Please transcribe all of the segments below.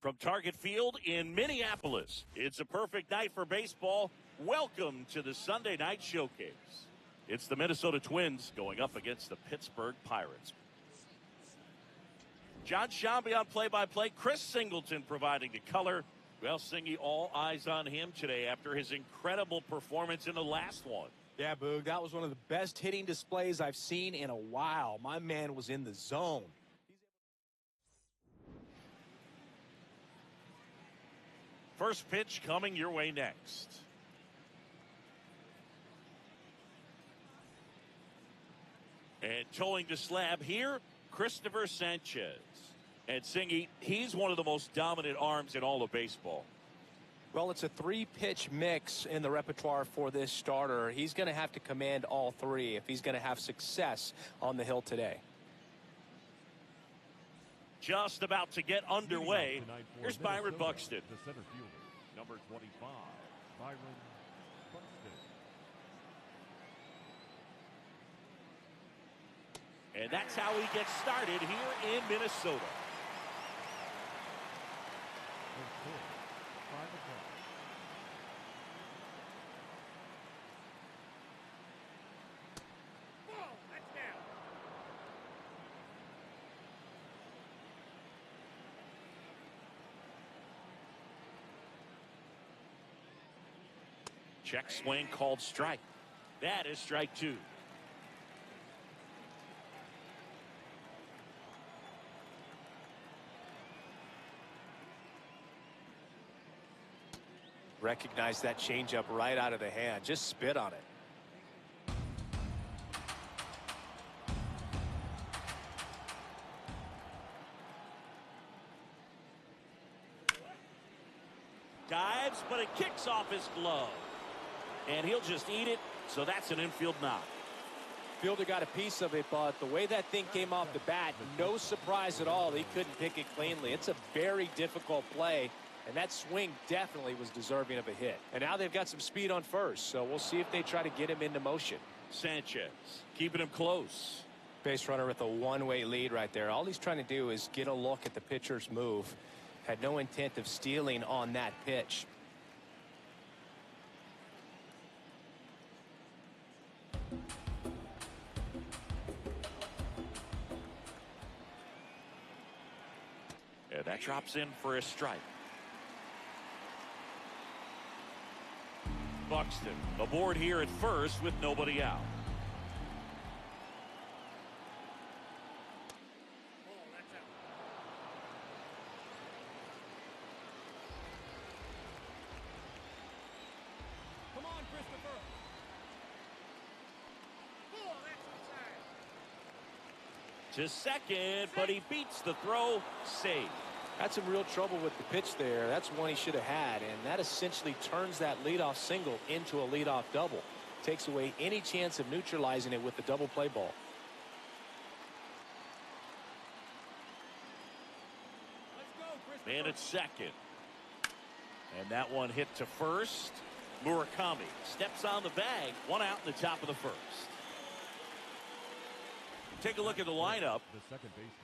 from Target Field in Minneapolis. It's a perfect night for baseball. Welcome to the Sunday Night Showcase. It's the Minnesota Twins going up against the Pittsburgh Pirates. John Shambi on play-by-play. Chris Singleton providing the color. Well, Singy, all eyes on him today after his incredible performance in the last one. Yeah, Boog, that was one of the best hitting displays I've seen in a while. My man was in the zone. First pitch coming your way next. And towing the slab here, Christopher Sanchez. And Singy, he's one of the most dominant arms in all of baseball. Well, it's a three-pitch mix in the repertoire for this starter. He's going to have to command all three if he's going to have success on the hill today. Just about to get underway. Here's Byron Buxton. The center fielder, number 25, Byron Buxton. And that's how he gets started here in Minnesota. Check swing called strike. That is strike two. Recognize that changeup right out of the hand. Just spit on it. Dives, but it kicks off his glove. And he'll just eat it, so that's an infield knock. Fielder got a piece of it, but the way that thing came off the bat, no surprise at all. He couldn't pick it cleanly. It's a very difficult play, and that swing definitely was deserving of a hit. And now they've got some speed on first, so we'll see if they try to get him into motion. Sanchez keeping him close. Base runner with a one-way lead right there. All he's trying to do is get a look at the pitcher's move. Had no intent of stealing on that pitch. Yeah, that drops in for a strike. Buxton aboard here at first with nobody out. Come on, Christopher. To second, but he beats the throw. Save. Had some real trouble with the pitch there. That's one he should have had, and that essentially turns that leadoff single into a leadoff double. Takes away any chance of neutralizing it with the double play ball. Let's go, Christopher. Man at second. And that one hit to first. Murakami steps on the bag. One out in the top of the first. Take a look at the lineup.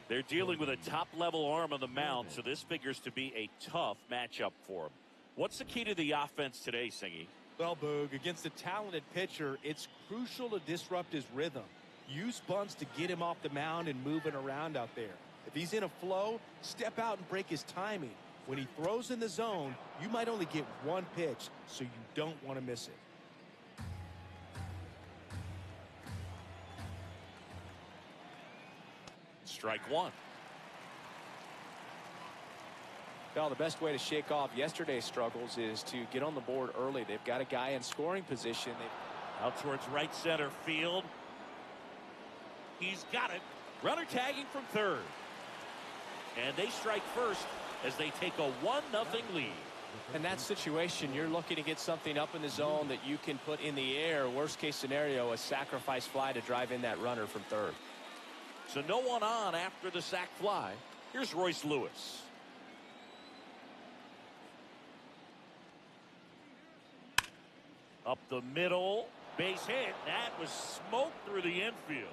They're dealing with a top-level arm on the mound, so this figures to be a tough matchup for them. What's the key to the offense today, Singy? Well, Boog, against a talented pitcher, it's crucial to disrupt his rhythm. Use bunts to get him off the mound and moving around out there. If he's in a flow, step out and break his timing. When he throws in the zone, you might only get one pitch, so you don't want to miss it. Strike one. Well, the best way to shake off yesterday's struggles is to get on the board early. They've got a guy in scoring position. Out towards right center field. He's got it. Runner tagging from third. And they strike first as they take a 1-0 lead. In that situation, you're looking to get something up in the zone that you can put in the air. Worst case scenario, a sacrifice fly to drive in that runner from third. So no one on after the sac fly. Here's Royce Lewis. Up the middle. Base hit. That was smoked through the infield.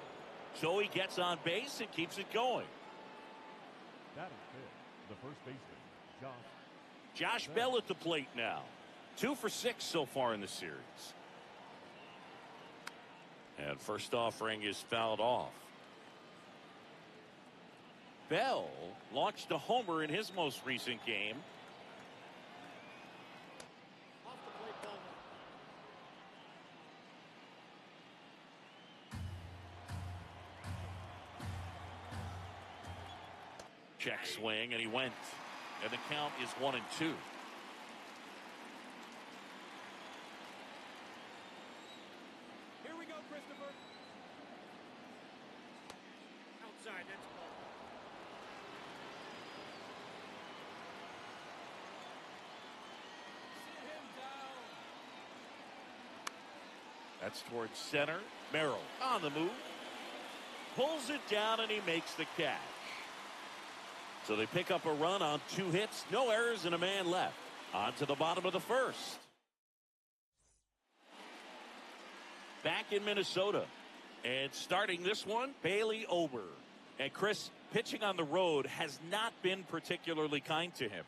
So he gets on base and keeps it going. That is it. The first baseman, Josh Bell at the plate now. 2 for 6 so far in the series. And first offering is fouled off. Bell launched a homer in his most recent game. Off the plate, ball. Check swing, and he went. And the count is 1-2. Here we go, Christopher. Outside, that's ball. Sit him down. That's towards center. Merrill on the move. Pulls it down, and he makes the catch. So they pick up a run on 2 hits, no errors, and a man left. On to the bottom of the first. Back in Minnesota. And starting this one, Bailey Ober. And Chris, pitching on the road has not been particularly kind to him.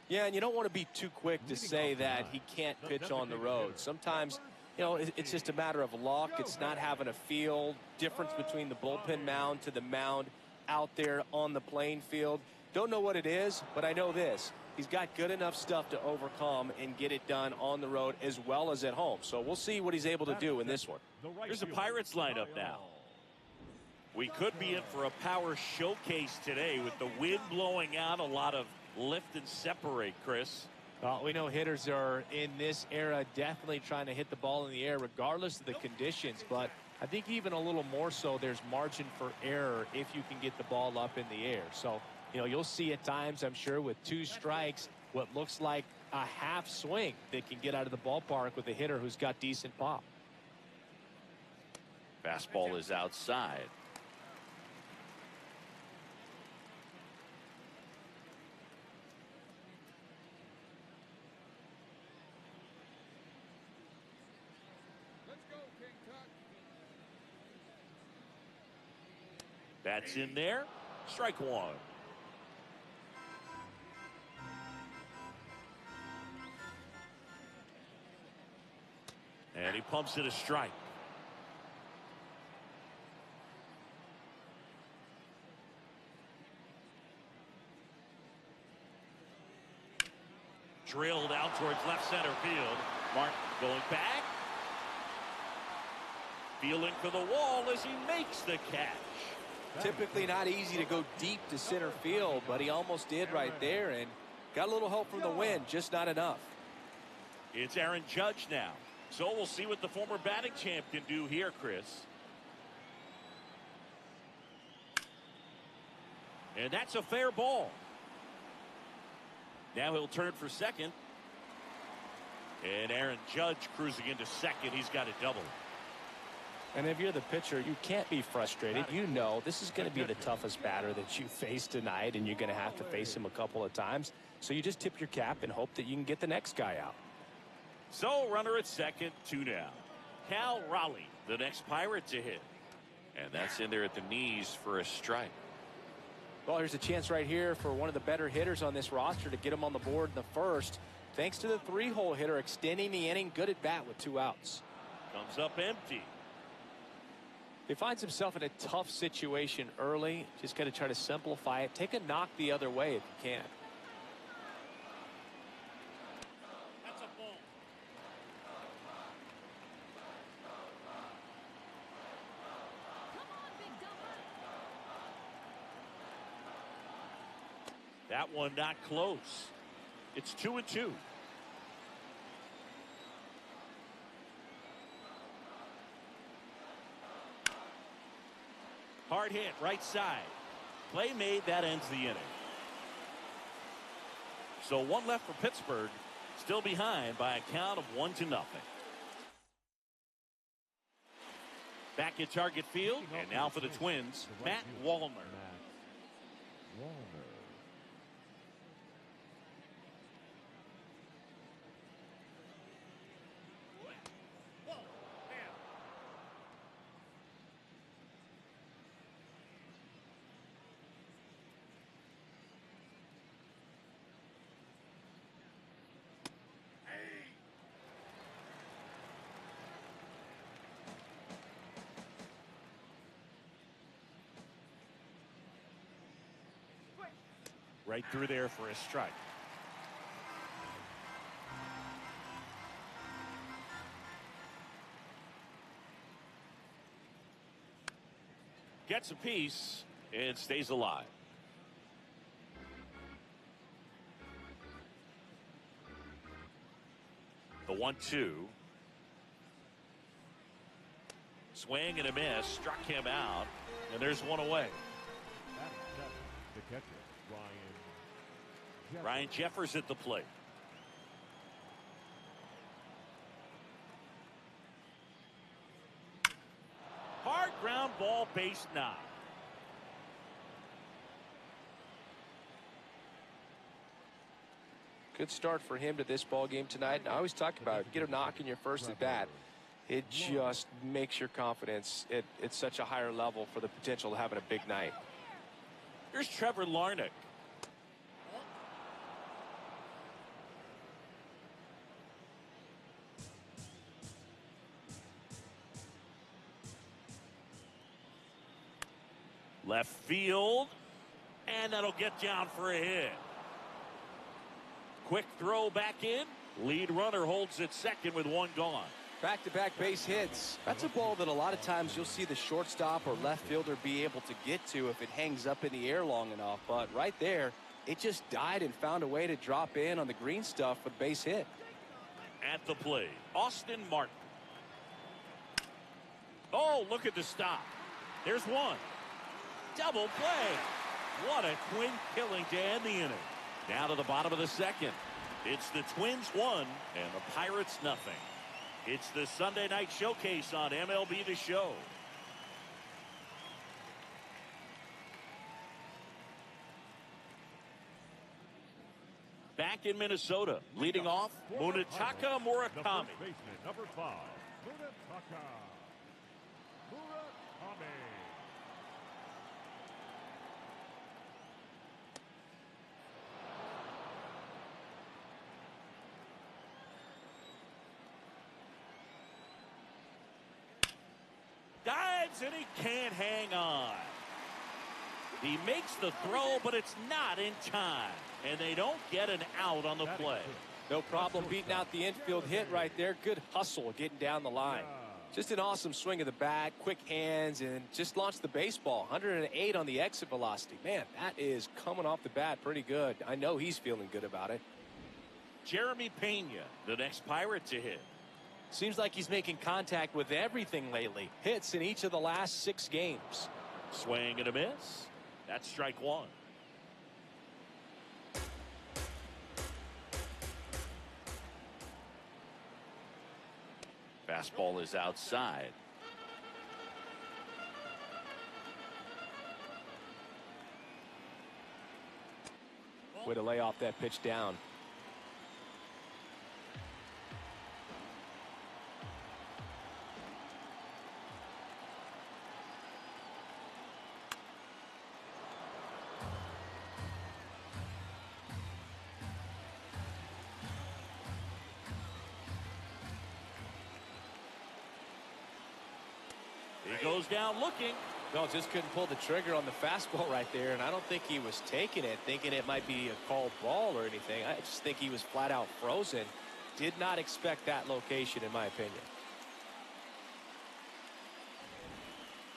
Yeah, and you don't want to be too quick to say that he can't pitch on the road. Sometimes, you know, it's just a matter of luck. It's not having a feel. Difference between the bullpen mound to the mound out there on the playing field. Don't know what it is, but I know this. He's got good enough stuff to overcome and get it done on the road as well as at home. So we'll see what he's able to do in this one. Here's the Pirates lineup now. We could be in for a power showcase today with the wind blowing out, a lot of lift and separate, Chris. Well, we know hitters are in this era definitely trying to hit the ball in the air regardless of the conditions, but I think even a little more so there's margin for error if you can get the ball up in the air. So, you know, you'll see at times, I'm sure, with 2 strikes, what looks like a half swing that can get out of the ballpark with a hitter who's got decent pop. Fastball is outside. Let's go, King Tut. That's in there. Strike 1. And he pumps it a strike. Drilled out towards left center field. Martin going back. Feeling for the wall as he makes the catch. Typically not easy to go deep to center field, but he almost did right there and got a little help from the wind, just not enough. It's Aaron Judge now. So we'll see what the former batting champ can do here, Chris. And that's a fair ball. Now he'll turn for second. And Aaron Judge cruising into second. He's got a double. And if you're the pitcher, you can't be frustrated. You know this is going to be the toughest batter that you face tonight, and you're going to have to face him a couple of times. So you just tip your cap and hope that you can get the next guy out. So runner at second, 2 down. Cal Raleigh, the next Pirate to hit. And that's in there at the knees for a strike. Well, here's a chance right here for one of the better hitters on this roster to get him on the board in the first. Thanks to the 3-hole hitter extending the inning, good at bat with 2 outs. Comes up empty. He finds himself in a tough situation early. Just got to try to simplify it. Take a knock the other way if you can. That's a ball. That one not close. It's 2-2. Hard hit, right side. Play made, that ends the inning. So 1 left for Pittsburgh. Still behind by a count of 1-0. Back at Target Field, and now for the Twins, Matt Wallner. Right through there for a strike. Gets a piece and stays alive. The 1-2. Swing and a miss. Struck him out. And there's one away. The catcher, Ryan Jeffers at the plate. Hard ground ball, base knock. Good start for him to this ball game tonight. And I always talk about get a knock in your first at bat. It just makes your confidence at such a higher level for the potential of having a big night. Here's Trevor Larnach. Left field, and that'll get down for a hit. Quick throw back in. Lead runner holds at second with one gone. Back-to-back base hits. That's a ball that a lot of times you'll see the shortstop or left fielder be able to get to if it hangs up in the air long enough. But right there, it just died and found a way to drop in on the green stuff with base hit. At the plate, Austin Martin. Oh, look at the stop. There's one. Double play. What a twin killing to end the inning. Down to the bottom of the second. It's the Twins 1 and the Pirates nothing. It's the Sunday night showcase on MLB The Show. Back in Minnesota, leading off, Munetaka Murakami. baseman, number 5, Munetaka Murakami. Dives and he can't hang on. He makes the throw, but it's not in time. And they don't get an out on the play. No problem beating out the infield hit right there. Good hustle getting down the line. Just an awesome swing of the bat, quick hands, and just launched the baseball. 108 on the exit velocity. Man, that is coming off the bat pretty good. I know he's feeling good about it. Jeremy Pena, the next Pirate to hit. Seems like he's making contact with everything lately. Hits in each of the last 6 games. Swing and a miss. That's strike one. Fastball is outside. Way to lay off that pitch down. He goes down looking. No, just couldn't pull the trigger on the fastball right there, and I don't think he was taking it, thinking it might be a called ball or anything. I just think he was flat out frozen. Did not expect that location, in my opinion.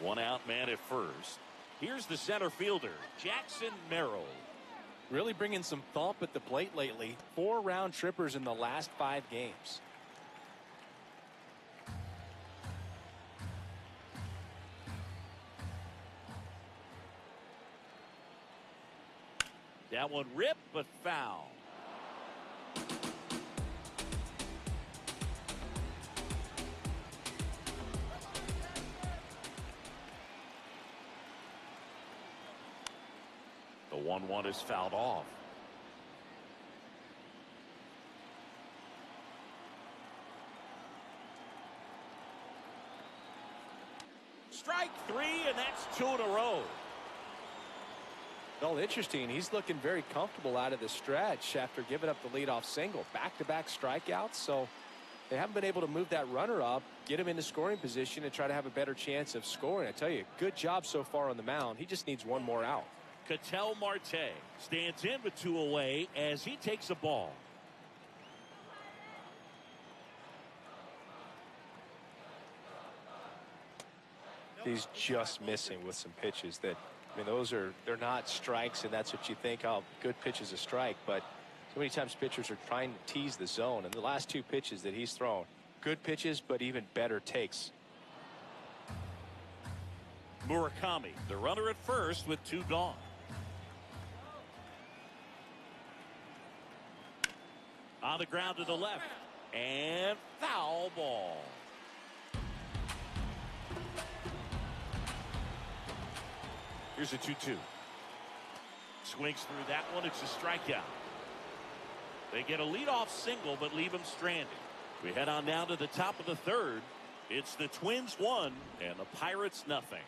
One out man at first. Here's the center fielder, Jackson Merrill. Really bringing some thump at the plate lately. 4 round trippers in the last 5 games. That one ripped, but foul. The 1-1 is fouled off. Strike 3, and that's 2 in a row. Well, interesting. He's looking very comfortable out of the stretch after giving up the leadoff single. Back-to-back strikeouts, so they haven't been able to move that runner up, get him into scoring position, and try to have a better chance of scoring. I tell you, good job so far on the mound. He just needs one more out. Ketel Marte stands in with 2 away as he takes a ball. He's just missing with some pitches that, I mean, they're not strikes, and that's what you think, oh, good pitch is a strike. But so many times pitchers are trying to tease the zone, and the last 2 pitches that he's thrown, good pitches, but even better takes. Murakami, the runner at first with 2 gone. On the ground to the left, and foul ball. Here's a 2-2. Swings through that one. It's a strikeout. They get a leadoff single, but leave him stranded. We head on down to the top of the 3rd. It's the Twins 1 and the Pirates nothing.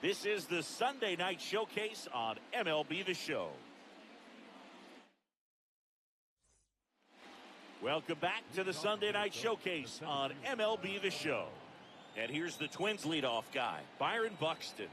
This is the Sunday night showcase on MLB The Show. Welcome back to the Sunday night showcase on MLB The Show. And here's the Twins leadoff guy, Byron Buxton.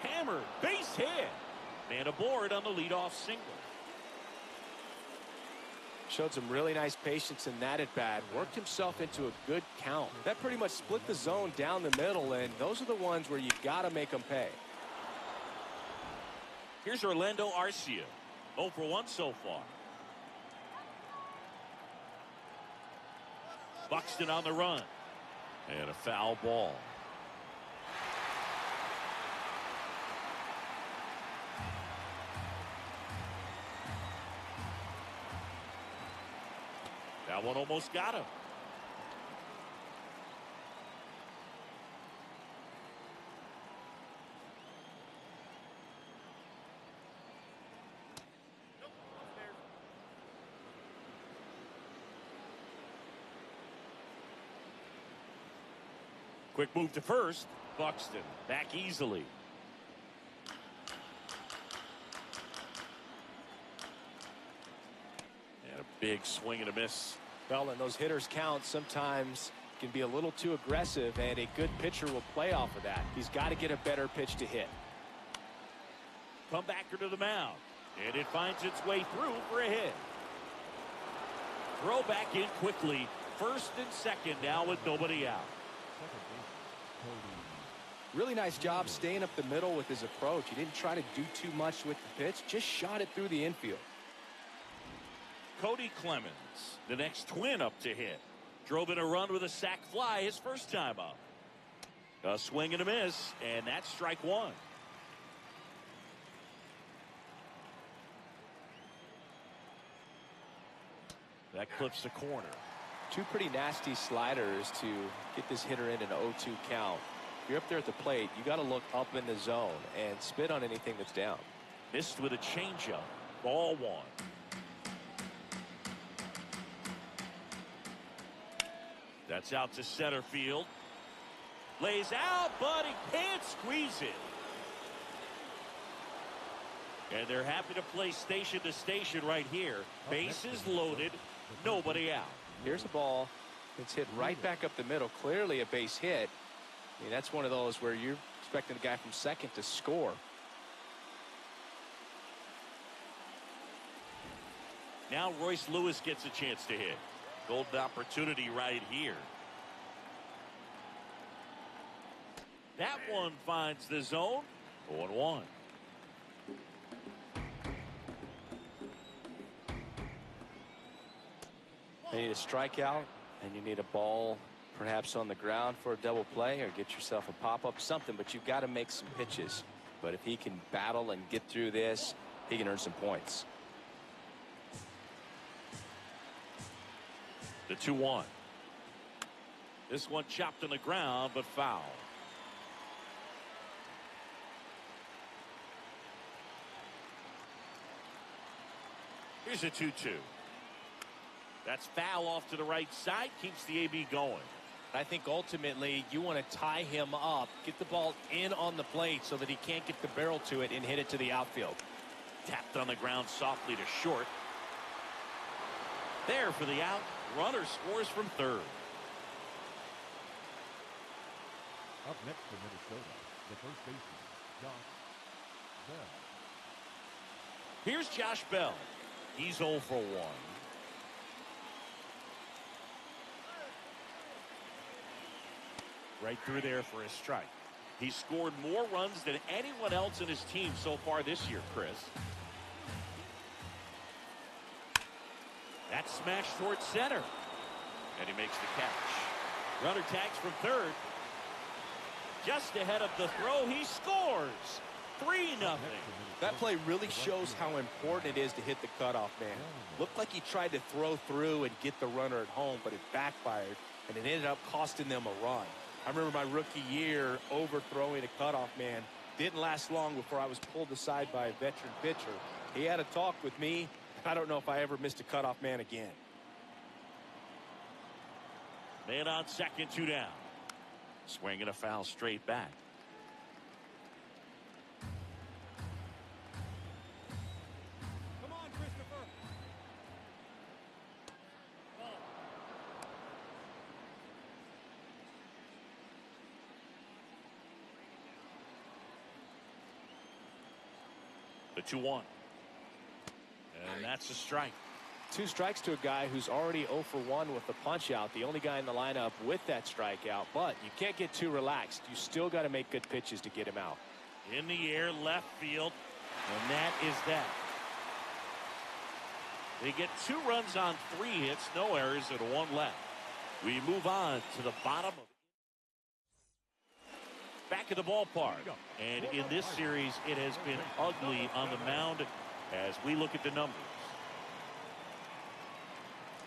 Hammered, base hit, and aboard on the leadoff single. Showed some really nice patience in that at bat. Worked himself into a good count. That pretty much split the zone down the middle, and those are the ones where you got to make them pay. Here's Orlando Arcia, 0 for 1 so far. Buxton on the run, and a foul ball. That one almost got him. Quick move to first. Buxton back easily. And a big swing and a miss. Well, and those hitters count sometimes can be a little too aggressive, and a good pitcher will play off of that. He's got to get a better pitch to hit. Comebacker to the mound, and it finds its way through for a hit. Throw back in quickly. 1st and 2nd now with nobody out. Really nice job staying up the middle with his approach. He didn't try to do too much with the pitch, just shot it through the infield. Cody Clemens, the next Twin up to hit. Drove in a run with a sac fly his first time up. A swing and a miss, and that's strike 1. That clips the corner. 2 pretty nasty sliders to get this hitter in an 0-2 count. If you're up there at the plate, you got to look up in the zone and spit on anything that's down. Missed with a changeup. Ball 1. That's out to center field. Lays out, but he can't squeeze it. And they're happy to play station to station right here. Bases loaded, nobody out. Here's a ball that's hit right back up the middle. Clearly a base hit. I mean, that's one of those where you're expecting the guy from second to score. Now Royce Lewis gets a chance to hit. Golden opportunity right here. That one finds the zone. 0-1. You need a strikeout, and you need a ball perhaps on the ground for a double play, or get yourself a pop-up, something, but you've got to make some pitches. But if he can battle and get through this, he can earn some points. The 2-1. This one chopped on the ground, but foul. Here's a 2-2. That's foul off to the right side. Keeps the AB going. I think ultimately you want to tie him up, get the ball in on the plate so that he can't get the barrel to it and hit it to the outfield. Tapped on the ground softly to short. There for the out. Runner scores from third. Up next for Minnesota, the first baseman, Josh Bell. Here's Josh Bell. He's 0 for 1. Right through there for a strike. He scored more runs than anyone else in his team so far this year, Chris. That's smashed towards center. And he makes the catch. Runner tags from third. Just ahead of the throw, he scores. 3-0. That play really shows how important it is to hit the cutoff man. Looked like he tried to throw through and get the runner at home, but it backfired, and it ended up costing them a run. I remember my rookie year overthrowing a cutoff man. Didn't last long before I was pulled aside by a veteran pitcher. He had a talk with me. I don't know if I ever missed a cutoff man again. Man on second, 2 down. Swing and a foul straight back. Come on, Christopher. Ball. The 2-1. And that's a strike. 2 strikes to a guy who's already 0 for 1 with the punch out. The only guy in the lineup with that strikeout, but you can't get too relaxed. You still got to make good pitches to get him out. In the air, left field, and that is that. They get 2 runs on 3 hits, no errors, and 1 left. We move on to the bottom of back of the ballpark. And in this series, it has been ugly on the mound as we look at the numbers.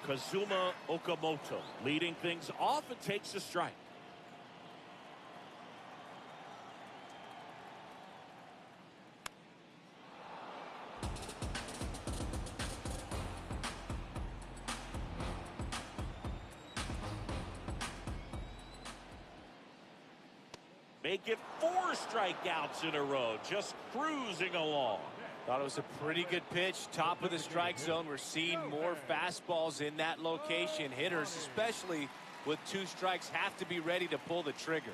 Kazuma Okamoto leading things off and takes a strike. Make it 4 strikeouts in a row, just cruising along. Thought it was a pretty good pitch. Top of the strike zone. We're seeing more fastballs in that location. Hitters, especially with 2 strikes, have to be ready to pull the trigger.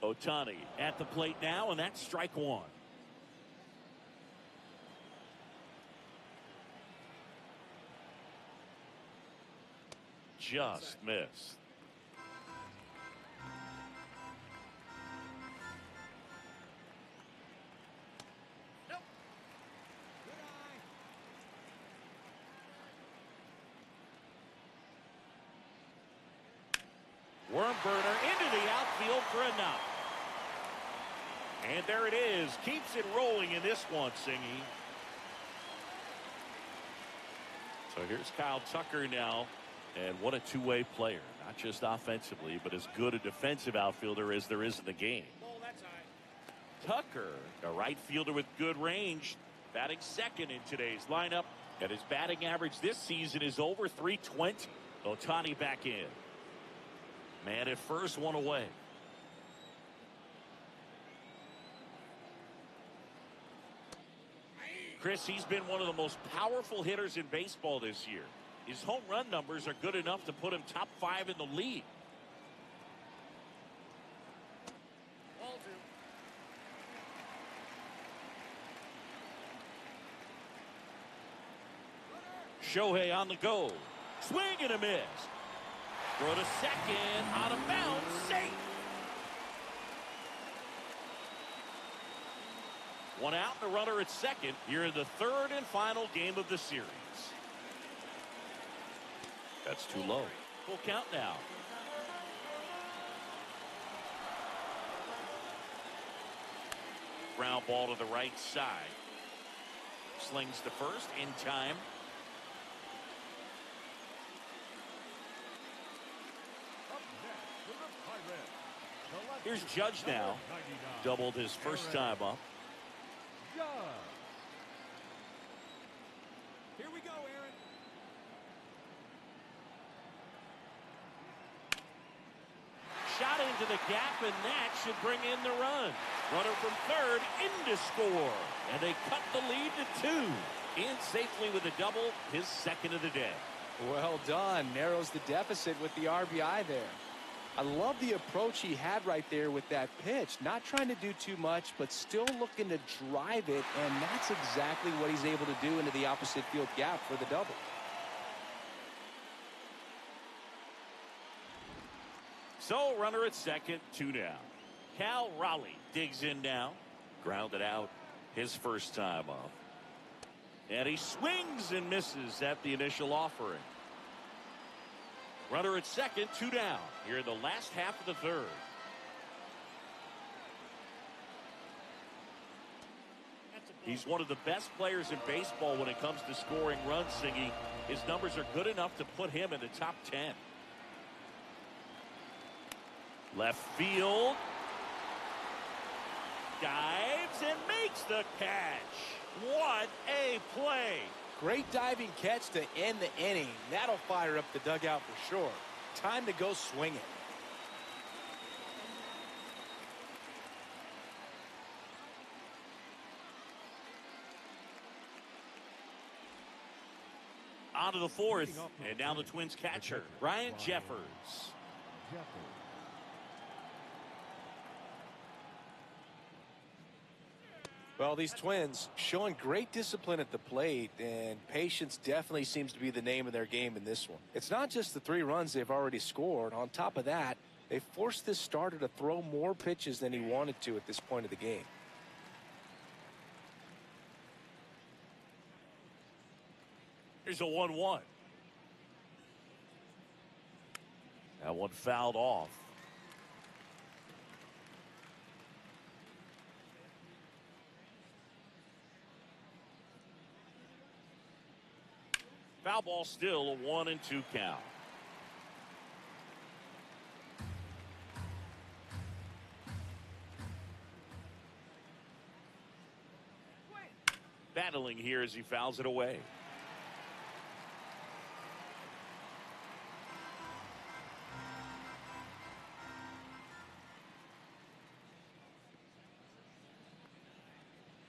Ohtani at the plate now, and that's strike 1. Just missed. Worm burner into the outfield for a knock. And there it is. Keeps it rolling in this one, Singy. So here's Kyle Tucker now. And what a two-way player. Not just offensively, but as good a defensive outfielder as there is in the game. Ball, that's high. Tucker, a right fielder with good range, batting second in today's lineup. And his batting average this season is over 320. Ohtani back in. Man at first, 1 away. Chris, he's been one of the most powerful hitters in baseball this year. His home run numbers are good enough to put him top 5 in the league. Ball 2. Shohei on the go. Swing and a miss. Throw to second, out of bounds, safe. 1 out, the runner at second here in the 3rd and final game of the series. That's too low. Full count now. Ground ball to the right side. Slings to first in time. Here's Judge now. Doubled his first time up. Judge. Here we go, Aaron. Shot into the gap, and that should bring in the run. Runner from third in to score. And they cut the lead to 2. In safely with a double, his second of the day. Well done. Narrows the deficit with the RBI there. I love the approach he had right there with that pitch. Not trying to do too much, but still looking to drive it, and that's exactly what he's able to do into the opposite field gap for the double. So, runner at second, 2 down. Cal Raleigh digs in now. Grounded out his first time up. And he swings and misses at the initial offering. Runner at second, 2 down. Here in the last half of the third. He's one of the best players in baseball when it comes to scoring runs, Singy. His numbers are good enough to put him in the top 10. Left field. Dives and makes the catch. What a play. Great diving catch to end the inning. That'll fire up the dugout for sure. Time to go swinging. On to the fourth, and now the Twins catcher, Ryan Jeffers. Well, these Twins showing great discipline at the plate, and patience definitely seems to be the name of their game in this one. It's not just the 3 runs they've already scored. On top of that, they forced this starter to throw more pitches than he wanted to at this point of the game. Here's a 1-1. That one fouled off. Foul ball still, a 1-2 count. Battling here as he fouls it away.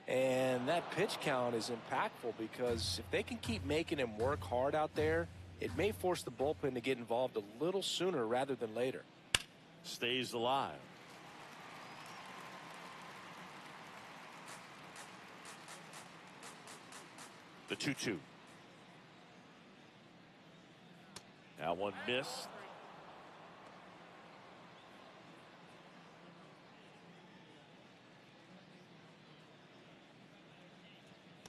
And that pitch count is impactful because if they can keep making him work hard out there, it may force the bullpen to get involved a little sooner rather than later. Stays alive. The 2-2. That one missed.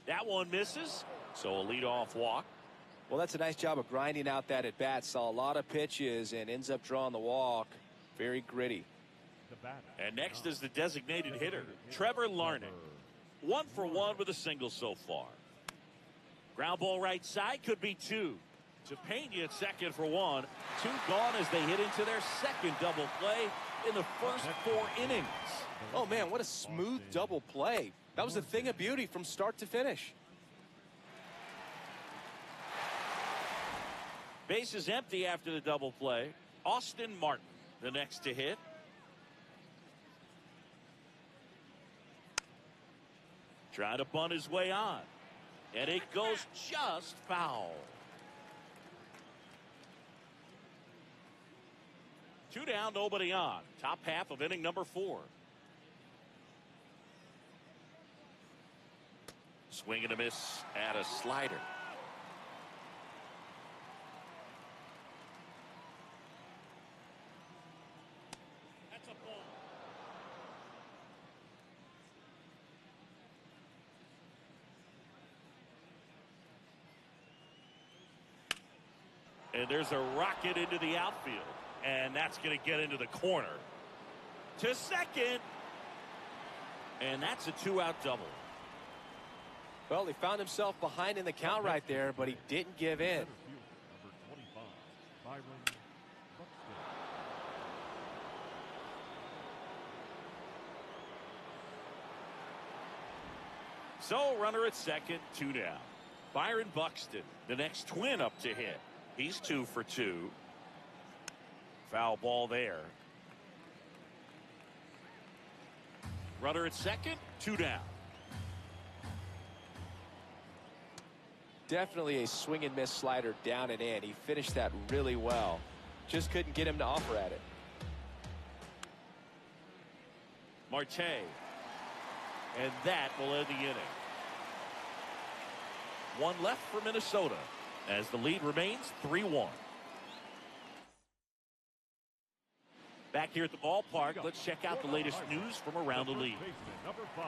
That one misses, so a leadoff walk. Well, that's a nice job of grinding out that at bat. Saw a lot of pitches and ends up drawing the walk. Very gritty. And next is the designated hitter, Trevor Larnach. 1 for 1 with a single so far. Ground ball right side, could be 2. To Pena at second for 1. 2 gone as they hit into their second double play in the first 4 innings. Oh, man, what a smooth double play. That was a thing of beauty from start to finish. Base is empty after the double play. Austin Martin, the next to hit. Trying to bunt his way on. And it goes just foul. 2 down, nobody on. Top half of inning number 4. Swing and a miss at a slider. That's a ball. And there's a rocket into the outfield. And that's going to get into the corner. To second. And that's a 2-out double. Well, he found himself behind in the count right there, but he didn't give in. Number 25, Byron Buxton. So runner at second, 2 down. Byron Buxton, the next Twin up to hit. He's 2 for 2. Foul ball there. Runner at second, 2 down. Definitely a swing and miss slider down and in. He finished that really well. Just couldn't get him to offer at it. Marte. And that will end the inning. 1 left for Minnesota as the lead remains 3-1. Back here at the ballpark, let's check out the latest news from around the league. Number 5.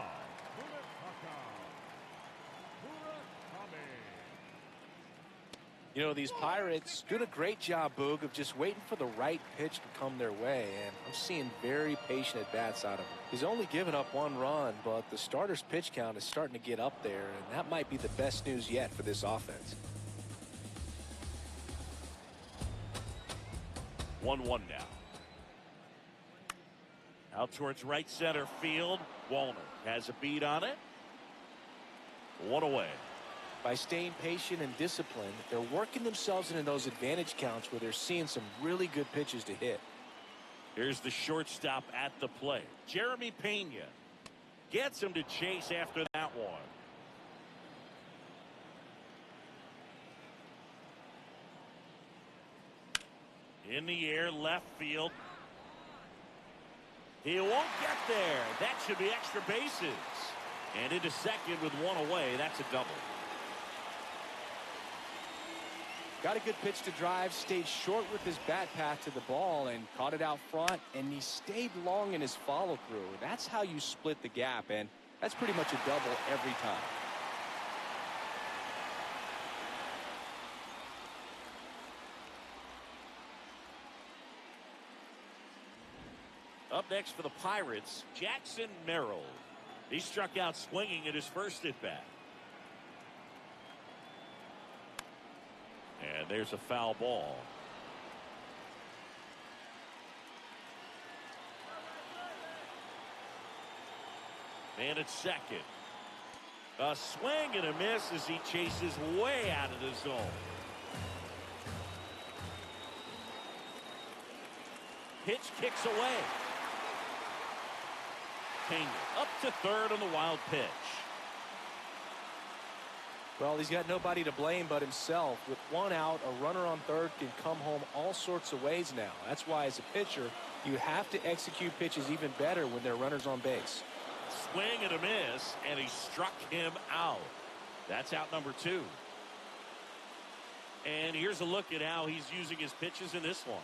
You know, these Pirates doing a great job, Boog, of just waiting for the right pitch to come their way, and I'm seeing very patient at-bats out of him. He's only given up 1 run, but the starter's pitch count is starting to get up there, and that might be the best news yet for this offense. 1-1 now. Out towards right center field. Wallner has a beat on it. 1 away. By staying patient and disciplined, they're working themselves into those advantage counts where they're seeing some really good pitches to hit. Here's the shortstop at the plate. Jeremy Pena gets him to chase after that one. In the air, left field. He won't get there. That should be extra bases. And into second with 1 away. That's a double. Got a good pitch to drive, stayed short with his bat path to the ball and caught it out front, and he stayed long in his follow-through. That's how you split the gap, and that's pretty much a double every time. Up next for the Pirates, Jackson Merrill. He struck out swinging at his first at-bat. And there's a foul ball. And it's second. A swing and a miss as he chases way out of the zone. Pitch kicks away. Pena up to third on the wild pitch. Well, he's got nobody to blame but himself. With 1 out, a runner on third can come home all sorts of ways now. That's why, as a pitcher, you have to execute pitches even better when there are runners on base. Swing and a miss, and he struck him out. That's out number 2. And here's a look at how he's using his pitches in this one.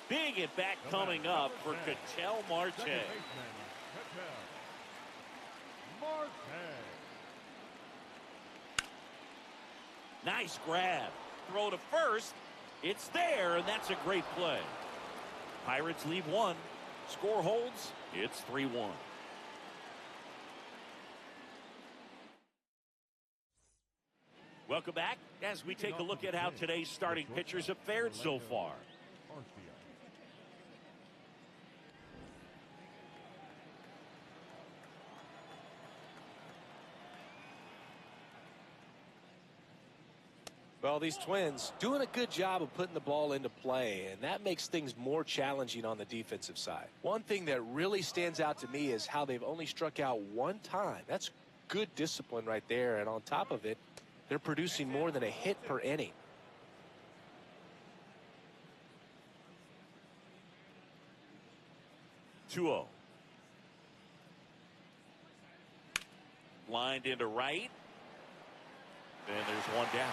Big at bat coming up for Ketel Marte. Nice grab. Throw to first. It's there, and that's a great play. Pirates leave 1. Score holds. It's 3-1. Welcome back as we take a look at how today's starting pitchers have fared so far. Well, these Twins doing a good job of putting the ball into play, and that makes things more challenging on the defensive side. One thing that really stands out to me is how they've only struck out 1 time. That's good discipline right there, and on top of it, they're producing more than a hit per inning. Two-0. Lined into right. And there's 1 down.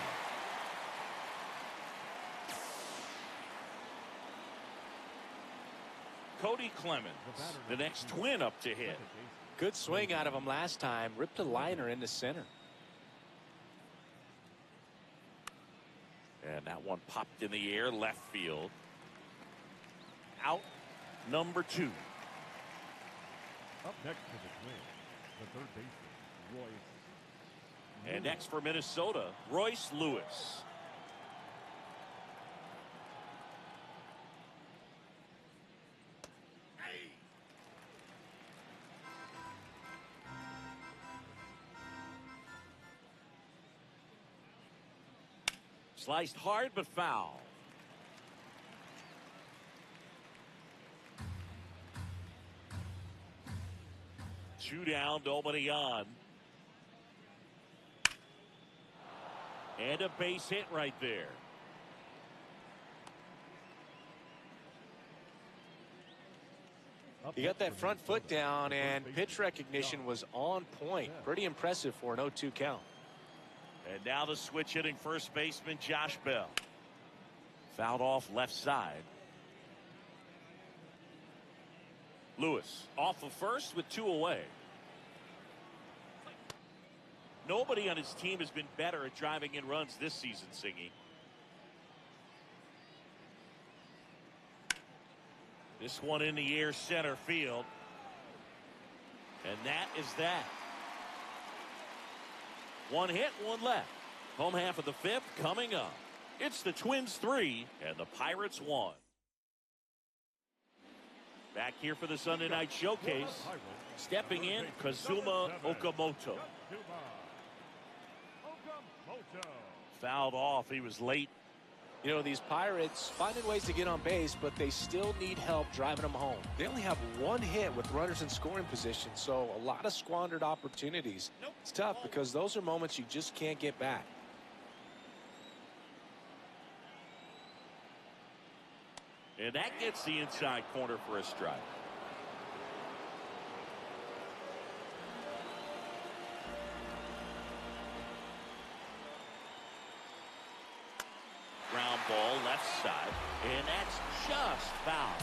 Cody Clemens, the next Twin up to hit. Good swing out of him last time. Ripped a liner into center. And that one popped in the air, left field. Out number 2. Up next to the Twins, the third baseman, Royce. And next for Minnesota, Royce Lewis. Sliced hard, but foul. Two down, nobody on. And a base hit right there. He got that front foot down, and pitch recognition was on point. Pretty impressive for an 0-2 count. And now the switch hitting first baseman Josh Bell. Fouled off left side. Lewis off of first with 2 away. Nobody on his team has been better at driving in runs this season, Singy. This one in the air center field. And that is that. 1 hit, 1 left. Home half of the 5th coming up. It's the Twins 3 and the Pirates 1. Back here for the Sunday night showcase. Stepping in, Kazuma Okamoto. Fouled off. He was late. You know, these Pirates finding ways to get on base, but they still need help driving them home. They only have 1 hit with runners in scoring position, so a lot of squandered opportunities. It's tough because those are moments you just can't get back. And that gets the inside corner for a strike. Ground ball left side, and that's just foul.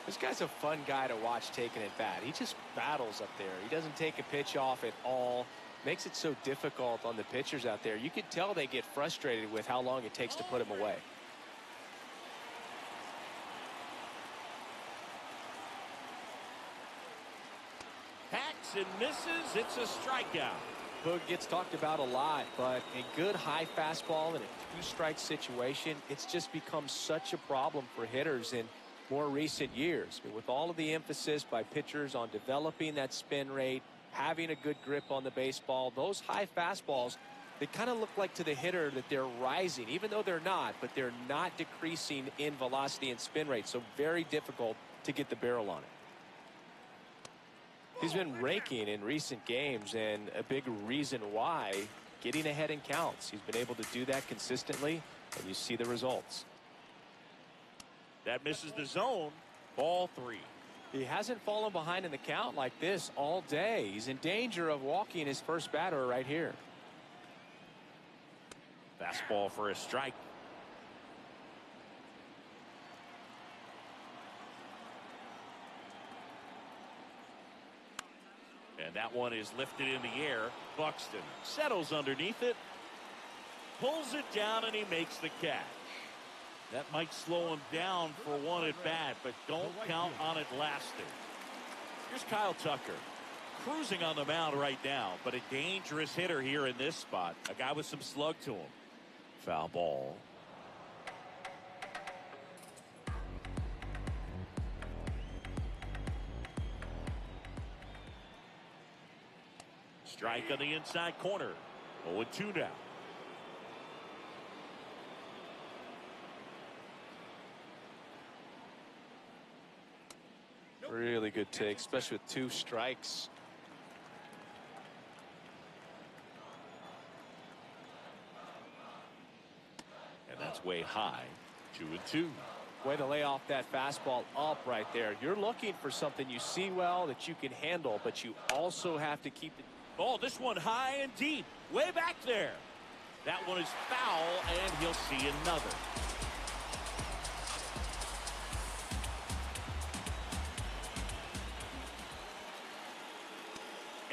This guy's a fun guy to watch taking it bat. He just battles up there. He doesn't take a pitch off at all. Makes it so difficult on the pitchers out there. You could tell they get frustrated with how long it takes to put him away. Hacks and misses. It's a strikeout. Boog gets talked about a lot, but a good high fastball in a 2-strike situation, it's just become such a problem for hitters in more recent years. I mean, with all of the emphasis by pitchers on developing that spin rate, having a good grip on the baseball, those high fastballs, they kind of look like to the hitter that they're rising, even though they're not, but they're not decreasing in velocity and spin rate, so very difficult to get the barrel on it. He's been raking in recent games, and a big reason why, getting ahead in counts. He's been able to do that consistently, and you see the results. That misses the zone. Ball 3. He hasn't fallen behind in the count like this all day. He's in danger of walking his first batter right here. Fastball for a strike. And that one is lifted in the air. Buxton settles underneath it, pulls it down, and he makes the catch. That might slow him down for one at bat, but don't count on it lasting. Here's Kyle Tucker, cruising on the mound right now, but a dangerous hitter here in this spot. A guy with some slug to him. Foul ball. Strike on the inside corner. 0-2 now. Really good take, especially with 2 strikes. And that's way high. 2-2. Way to lay off that fastball up right there. You're looking for something you see well that you can handle, but you also have to keep it. Oh, this one high and deep. Way back there. That one is foul, and he'll see another.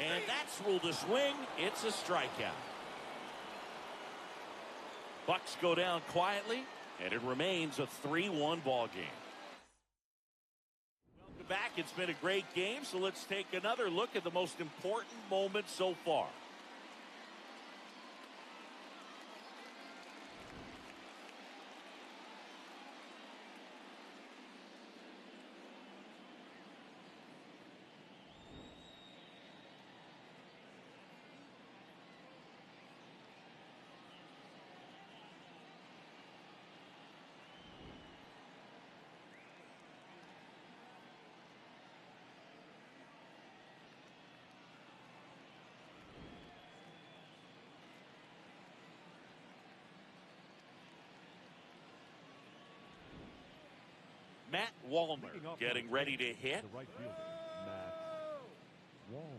And that's ruled a swing. It's a strikeout. Bucks go down quietly, and it remains a 3-1 ball game. Welcome back. It's been a great game, so let's take another look at the most important moments so far. Matt Wallner getting ready to hit. The right fielder, Matt Wallner.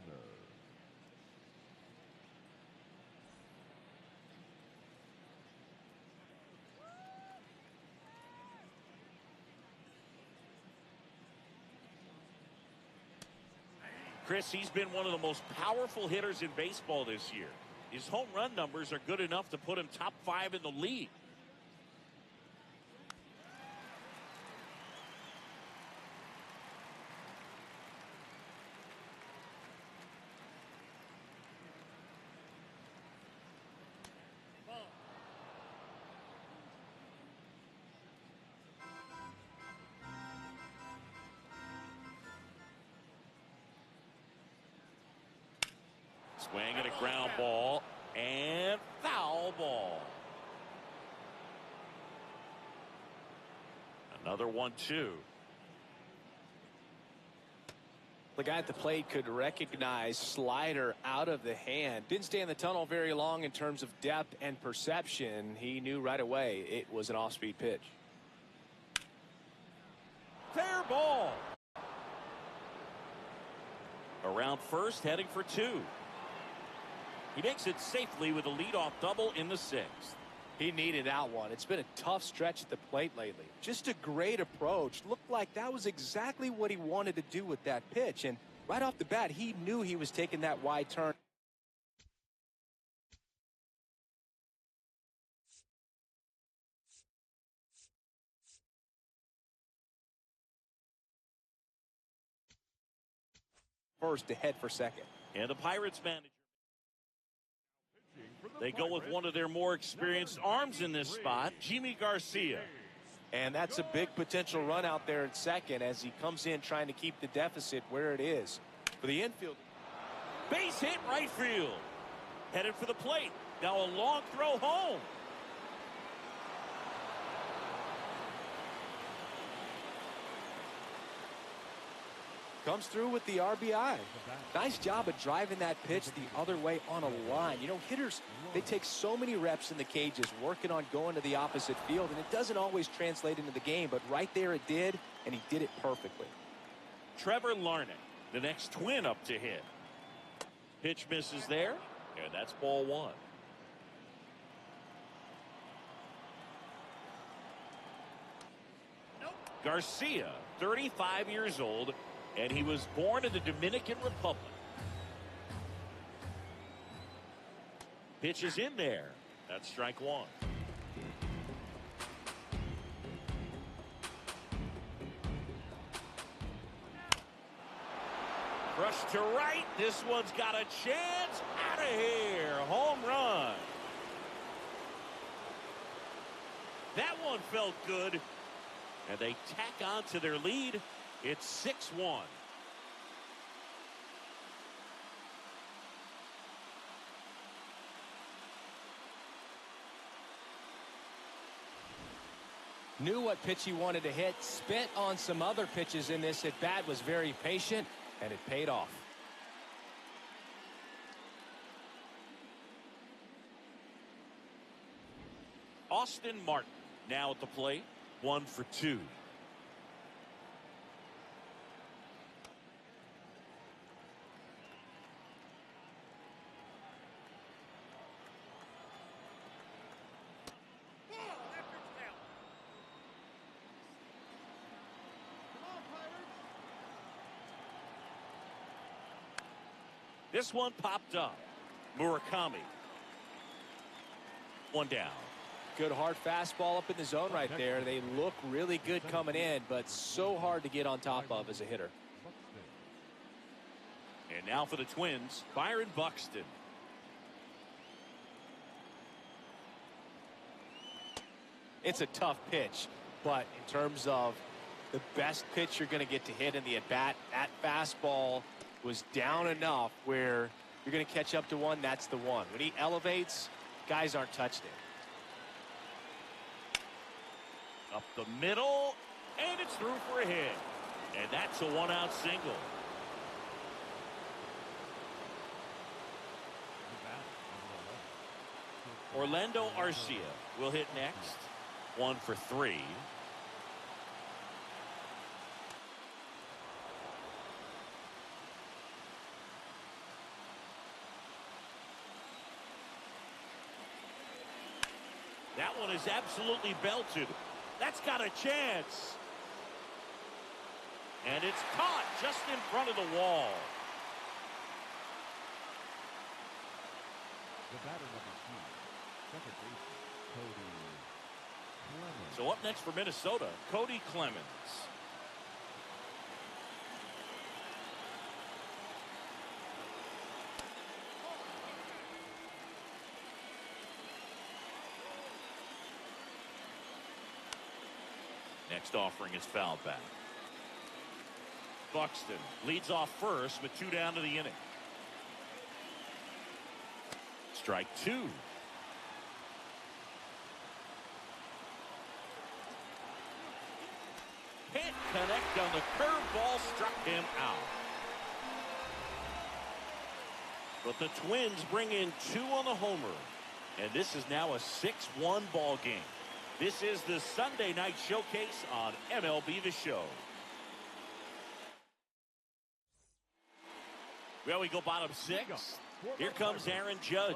Chris, he's been one of the most powerful hitters in baseball this year. His home run numbers are good enough to put him top 5 in the league. Swing and a ground ball and foul ball. Another 1-2. The guy at the plate could recognize slider out of the hand. Didn't stay in the tunnel very long in terms of depth and perception. He knew right away it was an off-speed pitch. Fair ball. Around first, heading for 2. He makes it safely with a leadoff double in the 6th. He needed that one. It's been a tough stretch at the plate lately. Just a great approach. Looked like that was exactly what he wanted to do with that pitch. And right off the bat, he knew he was taking that wide turn. First to head for second. And the Pirates manager. They go with one of their more experienced arms in this spot, Jimmy Garcia. And that's a big potential run out there at second as he comes in trying to keep the deficit where it is. For the infield. Base hit right field. Headed for the plate. Now a long throw home. Comes through with the RBI. Nice job of driving that pitch the other way on a line. You know, hitters, they take so many reps in the cages working on going to the opposite field, and it doesn't always translate into the game, but right there it did, and he did it perfectly. Trevor Larnach, the next Twin up to hit. Pitch misses there, and that's ball 1. Garcia, 35 years old, and he was born in the Dominican Republic. Pitch is in there. That's strike 1. Rush to right. This one's got a chance. Out of here. Home run. That one felt good. And they tack on to their lead. It's 6-1. Knew what pitch he wanted to hit. Spent on some other pitches in this at bat. Was very patient, and it paid off. Austin Martin now at the plate. 1 for 2. This one popped up. Murakami. 1 down. Good hard fastball up in the zone right there. They look really good coming in, but so hard to get on top of as a hitter. And now for the Twins, Byron Buxton. It's a tough pitch, but in terms of the best pitch you're going to get to hit in the at-bat, that fastball was down enough where you're going to catch up to one. That's the one. When he elevates, guys aren't touching it. Up the middle, and it's through for a hit. And that's a 1-out single. Orlando Arcia will hit next. 1 for 3. That one is absolutely belted. That's got a chance. And it's caught just in front of the wall. The batter number 2, second baseman, Cody Clemens. So up next for Minnesota, Cody Clemens. Next offering is foul back. Buxton leads off first with 2 down to the inning. Strike 2. Can't connect on the curveball, struck him out. But the Twins bring in 2 on the homer. And this is now a 6-1 ball game. This is the Sunday night showcase on MLB The Show. Well, we go bottom 6. Here comes Aaron Judge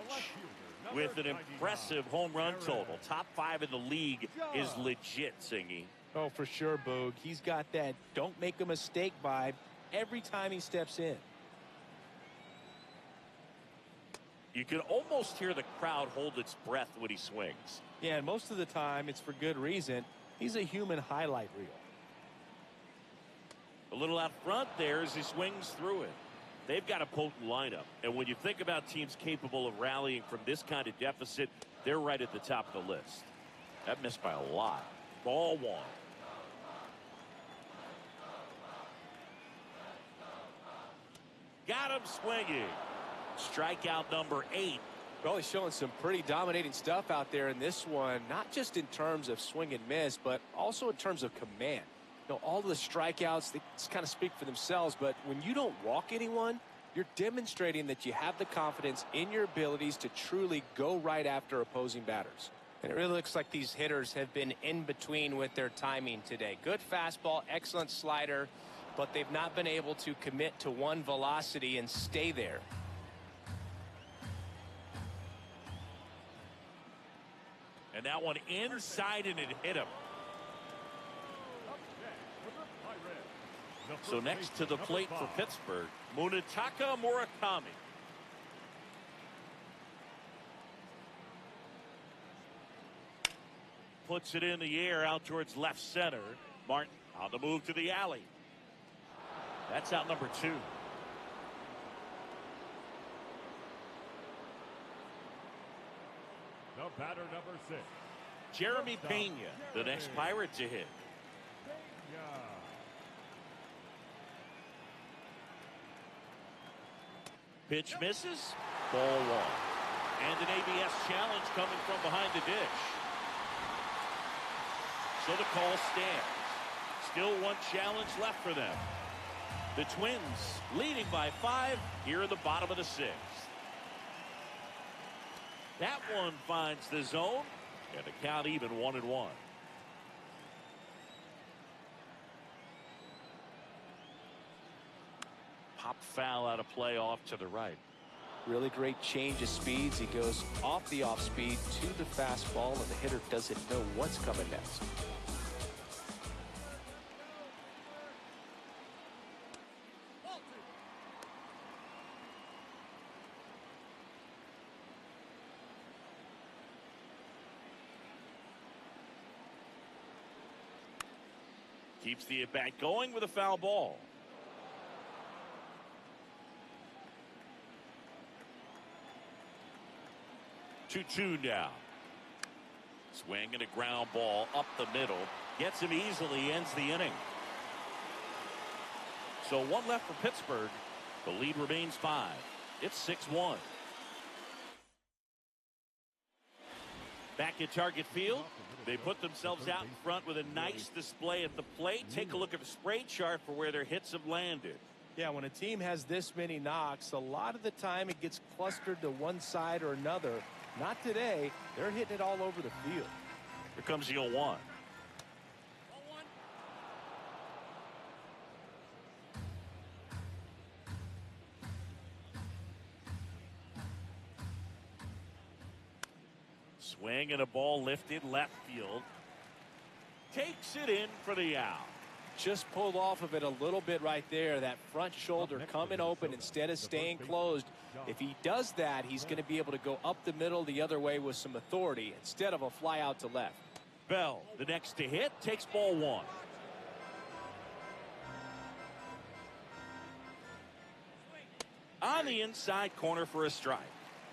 with an impressive home run total. Top 5 in the league is legit, Singy. Oh, for sure, Boog. He's got that don't make a mistake vibe every time he steps in. You can almost hear the crowd hold its breath when he swings. Yeah, and most of the time it's for good reason. He's a human highlight reel. A little out front there as he swings through it. They've got a potent lineup. And when you think about teams capable of rallying from this kind of deficit, they're right at the top of the list. That missed by a lot. Ball 1. Got him swinging. Strikeout number 8. Well, he's showing some pretty dominating stuff out there in this one, not just in terms of swing and miss, but also in terms of command. You know, all of the strikeouts, they just kind of speak for themselves, but when you don't walk anyone, you're demonstrating that you have the confidence in your abilities to truly go right after opposing batters. And it really looks like these hitters have been in between with their timing today. Good fastball, excellent slider, but they've not been able to commit to one velocity and stay there. And that one inside, and it hit him. So next to the plate for Pittsburgh, Munetaka Murakami. Puts it in the air out towards left center. Martin on the move to the alley. That's out number 2. The batter number 6. Jeremy Pena, the next Pirate to hit. Pitch misses. Ball 1. And an ABS challenge coming from behind the dish. So the call stands. Still 1 challenge left for them. The Twins leading by 5 here in the bottom of the 6th. That one finds the zone, and the count even 1-1. Pop foul out of play off to the right. Really great change of speeds. He goes off the off speed to the fastball, and the hitter doesn't know what's coming next. Keeps the at-bat going with a foul ball. Two now. Swing and a ground ball up the middle. Gets him easily, ends the inning. So 1 left for Pittsburgh. The lead remains 5. It's 6-1. Back at Target Field. They put themselves out in front with a nice display at the plate. Take a look at the spray chart for where their hits have landed. Yeah, when a team has this many knocks, a lot of the time it gets clustered to one side or another. Not today. They're hitting it all over the field. Here comes the 0-1. Swing and a ball lifted left field. Takes it in for the out. Just pulled off of it a little bit right there. That front shoulder coming open instead of staying closed. If he does that, he's going to be able to go up the middle the other way with some authority instead of a fly out to left. Bell, the next to hit, takes ball one. On the inside corner for a strike.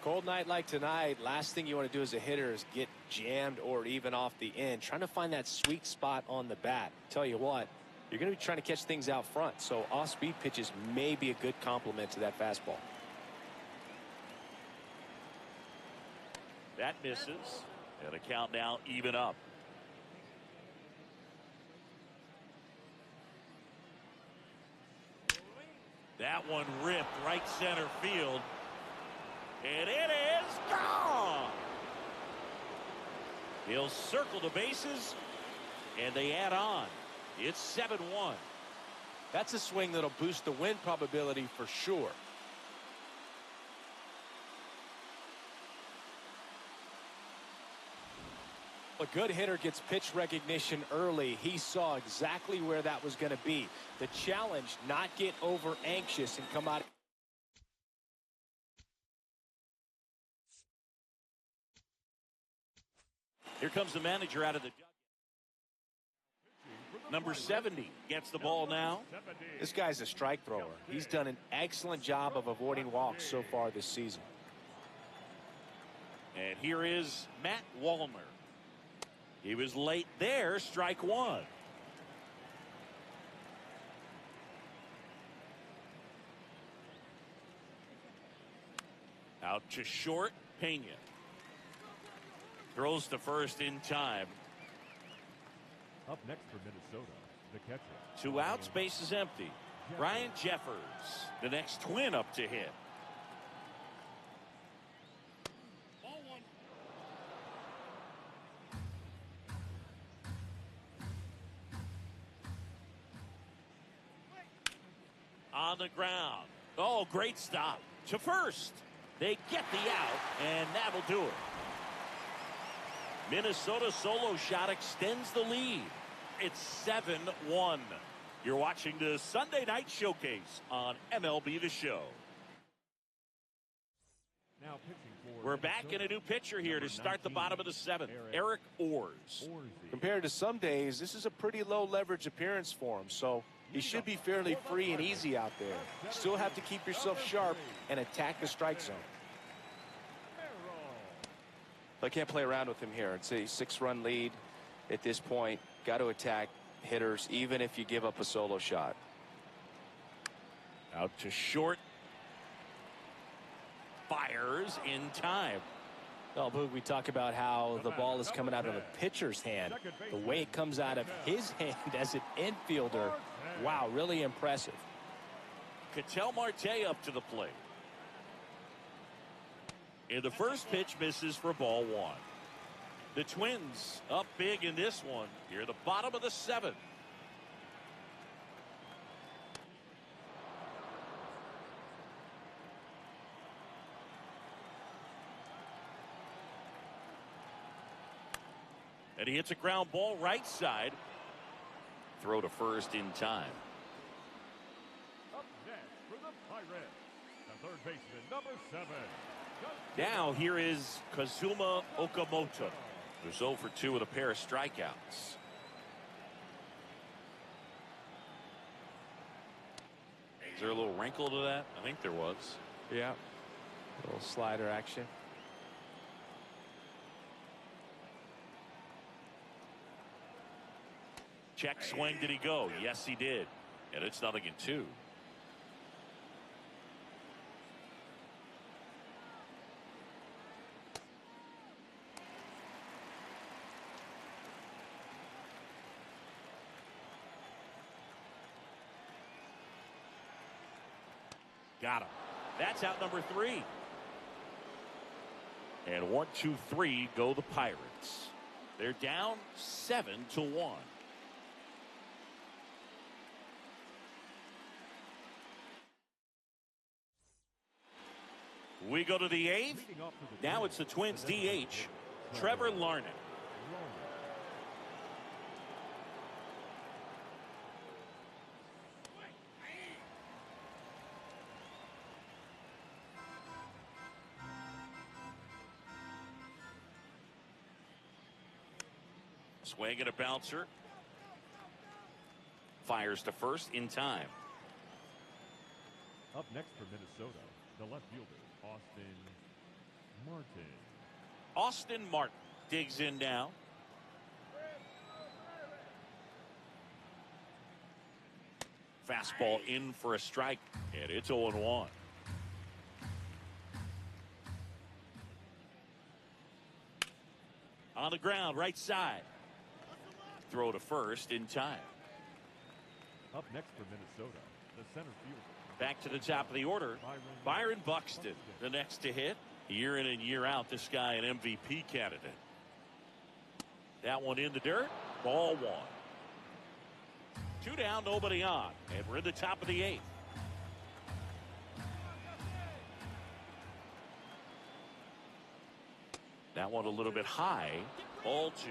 Cold night like tonight, last thing you want to do as a hitter is get jammed or even off the end. Trying to find that sweet spot on the bat. Tell you what, you're going to be trying to catch things out front, so off-speed pitches may be a good complement to that fastball. That misses, and the count now even up. That one ripped right center field. And it is gone. He'll circle the bases, and they add on. It's 7-1. That's a swing that'll boost the win probability for sure. A good hitter gets pitch recognition early. He saw exactly where that was going to be. The challenge, not get over anxious and come out. Here comes the manager out of the number 70 gets the ball now. This guy's a strike thrower. He's done an excellent job of avoiding walks so far this season. And here is Matt Wallner. He was late there, strike one. Out to short, Pena. Throws to first in time. Up next for Minnesota, the catcher. 2 outs, base is empty. Ryan Jeffers, the next twin up to hit. Ball one. On the ground. Oh, great stop. To first. They get the out, and that'll do it. Minnesota solo shot extends the lead. It's 7-1. You're watching the Sunday Night Showcase on MLB The Show. Now pitching for We're back in a new pitcher here to start the bottom of the 7th. Eric Orrs. Compared to some days, this is a pretty low leverage appearance for him, so he should be fairly free and easy out there. Still have to keep yourself sharp and attack the strike zone. I can't play around with him here. It's a 6-run lead at this point. Got to attack hitters even if you give up a solo shot. Out to short. Fires in time. Well, Boog, we talk about how the ball is coming out of the pitcher's hand. The way it comes out of his hand as an infielder, wow, really impressive. Ketel Marte up to the plate. And the first pitch misses for ball one. The Twins up big in this one. Here at the bottom of the 7th. And he hits a ground ball right side. Throw to first in time. Up next for the Pirates, the third baseman, number 7. Now here is Kazuma Okamoto, who's 0 for 2 with a pair of strikeouts. Is there a little wrinkle to that? I think there was. Yeah. A little slider action. Check swing, did he go? Yes, he did. And it's 0-2. Got him. That's out number 3. And 1, 2, 3 go the Pirates. They're down 7-1. We go to the 8th. Now it's the Twins DH. Trevor Larnach. Swing and a bouncer. Fires to first in time. Up next for Minnesota, the left fielder, Austin Martin. Austin Martin digs in now. Fastball in for a strike, and it's 0-1. On the ground, right side. Throw to first in time. Up next for Minnesota, the center fielder. Back to the top of the order, Byron Buxton, the next to hit. Year in and year out, this guy an MVP candidate. That one in the dirt, ball one. 2 down, nobody on, and we're in the top of the 8th. That one a little bit high, ball 2.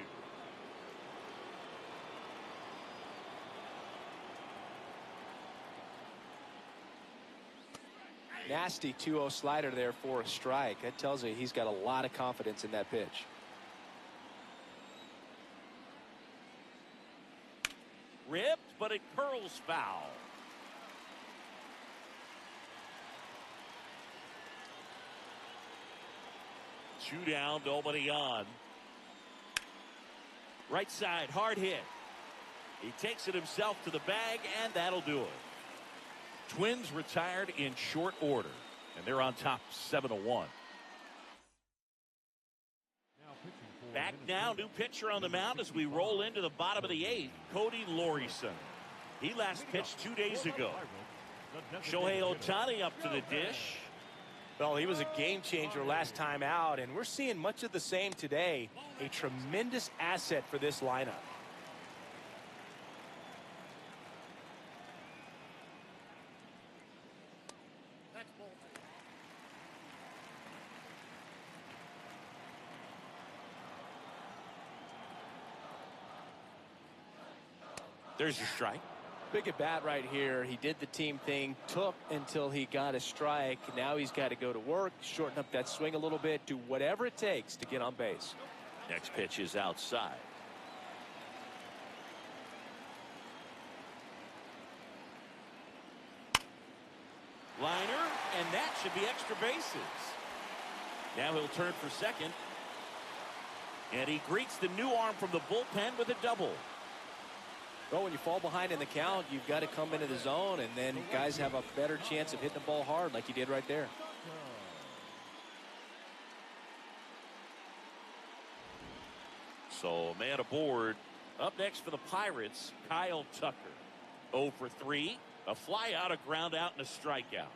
Nasty 2-0 slider there for a strike. That tells you he's got a lot of confidence in that pitch. Ripped, but it curls foul. Two down, nobody on. Right side, hard hit. He takes it himself to the bag, and that'll do it. Twins retired in short order, and they're on top 7-1. Back now, new pitcher on the mound as we roll into the bottom of the 8th, Cody Lorison. He last pitched 2 days ago. Shohei Ohtani up to the dish. Well, he was a game changer last time out, and we're seeing much of the same today. A tremendous asset for this lineup. There's your strike. Big at bat right here. He did the team thing, took until he got a strike. Now he's got to go to work, shorten up that swing a little bit, do whatever it takes to get on base. Next pitch is outside. Liner, and that should be extra bases. Now he'll turn for second. And he greets the new arm from the bullpen with a double. Well, when you fall behind in the count, you've got to come into the zone, and then guys have a better chance of hitting the ball hard like you did right there. So, man aboard. Up next for the Pirates, Kyle Tucker. 0 for 3. A fly out, a ground out, and a strikeout.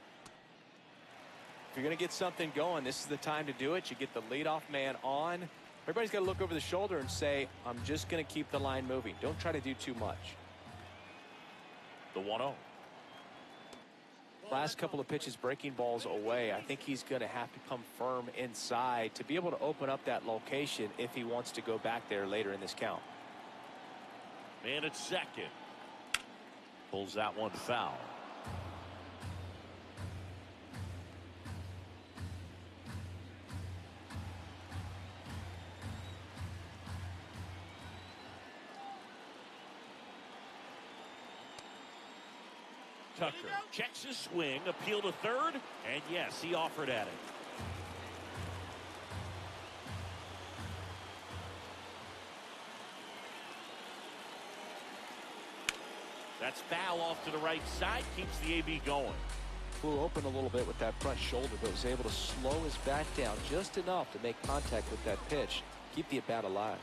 If you're going to get something going, this is the time to do it. You get the leadoff man on. Everybody's got to look over the shoulder and say, I'm just going to keep the line moving. Don't try to do too much. The 1-0. Last couple of pitches breaking balls away. I think he's going to have to come firm inside to be able to open up that location if he wants to go back there later in this count. Man at second. Pulls that one foul. Tucker checks his swing, appeal to third, and yes, he offered at it. That's foul off to the right side, keeps the AB going. Flew open a little bit with that front shoulder, but was able to slow his bat down just enough to make contact with that pitch, keep the at-bat alive.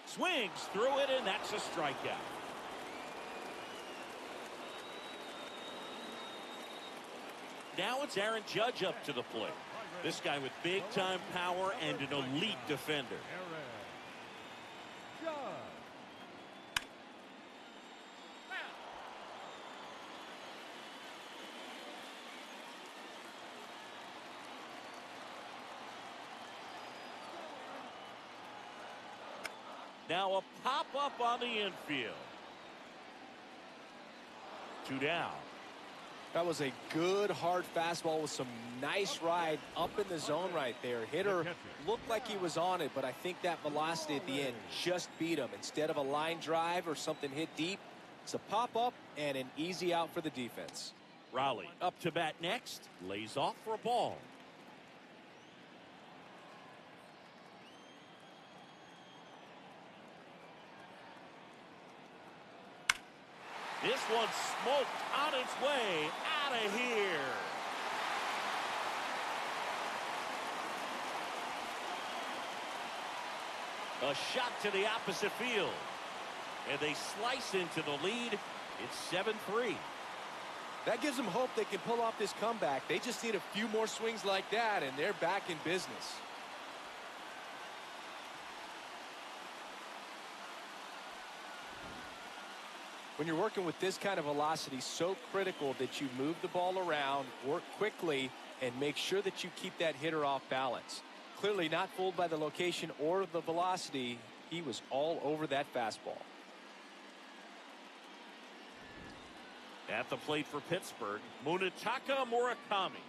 Swings through it, and that's a strikeout. Now it's Aaron Judge up to the plate. This guy with big-time power and an elite defender. Now a pop-up on the infield. 2 down. That was a good hard fastball with some nice ride up in the zone right there. Hitter looked like he was on it, but I think that velocity at the end just beat him. Instead of a line drive or something hit deep, it's a pop-up and an easy out for the defense. Raleigh up to bat next. Lays off for a ball. This one smoked on its way out of here. A shot to the opposite field. And they slice into the lead. It's 7-3. That gives them hope they can pull off this comeback. They just need a few more swings like that, and they're back in business. When you're working with this kind of velocity, so critical that you move the ball around, work quickly, and make sure that you keep that hitter off balance. Clearly not fooled by the location or the velocity. He was all over that fastball. At the plate for Pittsburgh, Munetaka Murakami.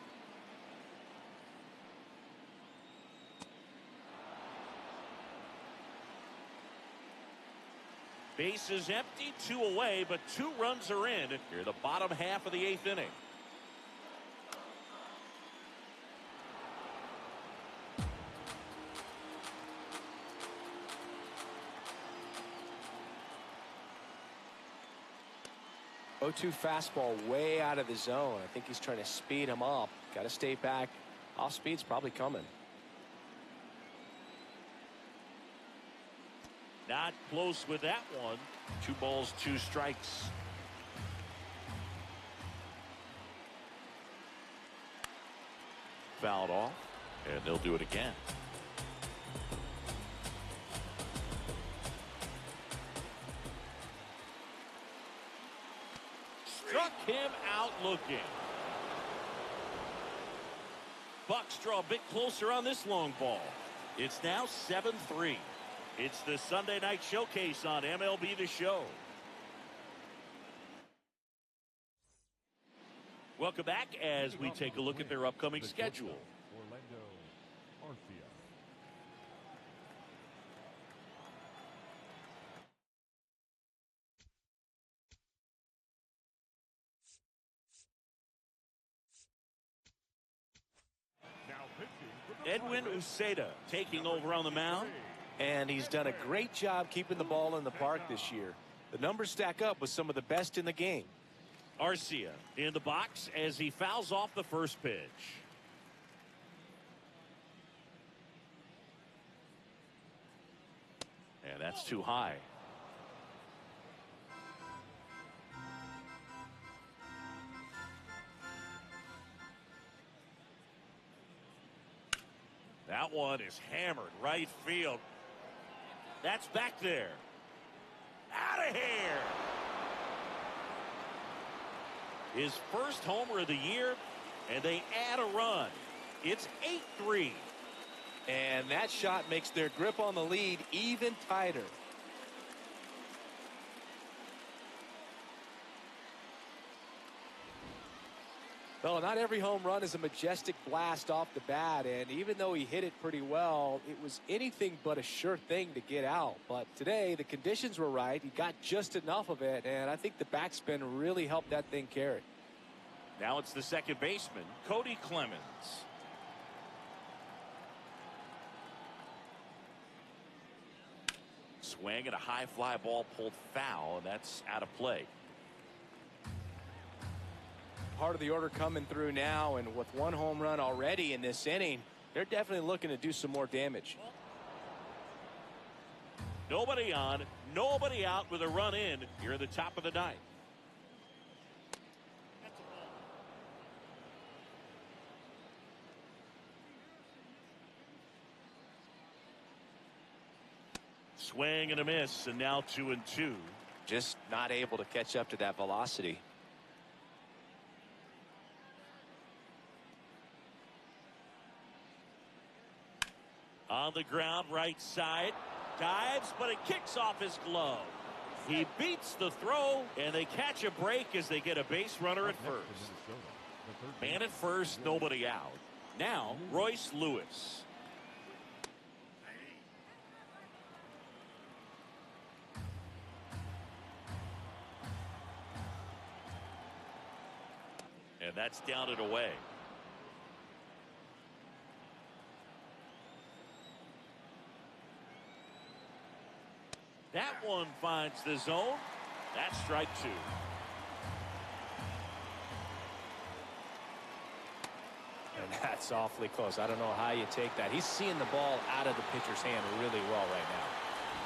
Base is empty, 2 away, but 2 runs are in here the bottom half of the 8th inning. O2 fastball way out of the zone. I think he's trying to speed him up. Got to stay back. Off speed's probably coming. Not close with that one. 2 balls, 2 strikes. Fouled off, and they'll do it again. Struck him out looking. Bucks draw a bit closer on this long ball. It's now 7-3. It's the Sunday night showcase on MLB The Show. Welcome back as we take a look at their upcoming schedule. Edwin Uceda taking over on the mound. And he's done a great job keeping the ball in the park this year. The numbers stack up with some of the best in the game. Arcia in the box as he fouls off the first pitch. And that's too high. That one is hammered right field. That's back there. Out of here. His first homer of the year, and they add a run. It's 8-3. And that shot makes their grip on the lead even tighter. Well, not every home run is a majestic blast off the bat, and even though he hit it pretty well, it was anything but a sure thing to get out. But today, the conditions were right. He got just enough of it, and I think the backspin really helped that thing carry. Now it's the second baseman, Cody Clemens. Swing and a high fly ball pulled foul, and that's out of play. Part of the order coming through now, and with 1 home run already in this inning, they're definitely looking to do some more damage. Nobody on, nobody out with a run in here at the top of the 9th. Swing and a miss, and now 2-2. Just not able to catch up to that velocity. On the ground, right side. Dives, but it kicks off his glove. He beats the throw, and they catch a break as they get a base runner at first. Man at first, nobody out. Now, Royce Lewis. And that's down and away. That one finds the zone. That's strike two. And that's awfully close. I don't know how you take that. He's seeing the ball out of the pitcher's hand really well right now.